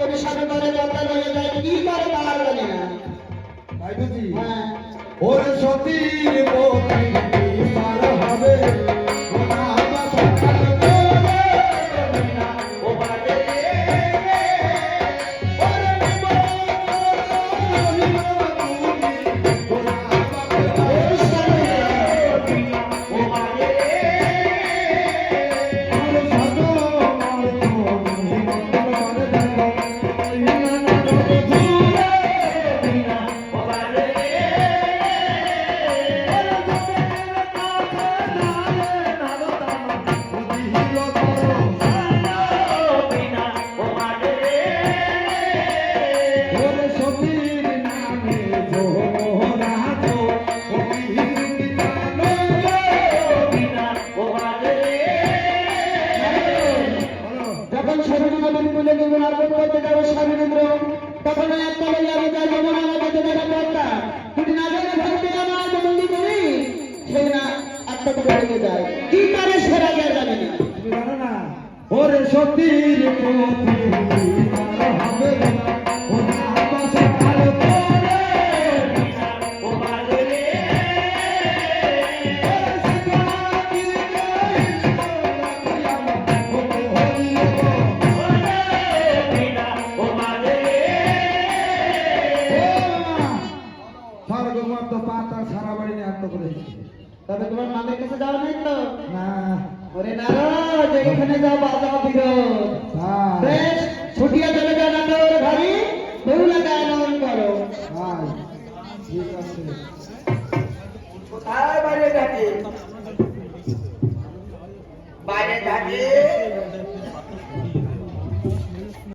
পরিষ্কার করে দরকার হয়ে যায় কি করে তার জানি না ভাই বুঝি হ্যাঁ ওর সতীর পতি পার হবে ওনা বাবা কালবে না ও বাজে ওরে নিবো ওনা বাবা পরিষ্কার হয়ে যায় ও বাজে আর সাধু মার তো মন দেখো ইনা না দূরে বিনা ও বাজে যখন শরীরে নবীন বলে দেবেন অর্পণ করতে যাবো স্বামীন্দ্র তখন একটা বলে আমি যাই যেমন আমার কাছে দেখা পড়তা যদি না জানে ভাবতে আমার বন্দি করি সেই না একটা করে লেগে যায় কি করে সেরা যায় জানি না ওরে সতীর প্রতি হবে না ও বাসা কালো করে ও বাজে রে পাতা সারা বাড়ি নিয়ে আত্ম করেছি তবে তোমার মাদের কাছে যাওয়া নাই তো না ওরে নারদ এখানে যাও বাজাও বিরোধ ভাই বেশ ছুটিয়া চলে যাও না তোর ভাবি বেহুলা গায়ন করো ভাই ঠিক আছে কোথায় বাইরে থাকে বাইরে থাকে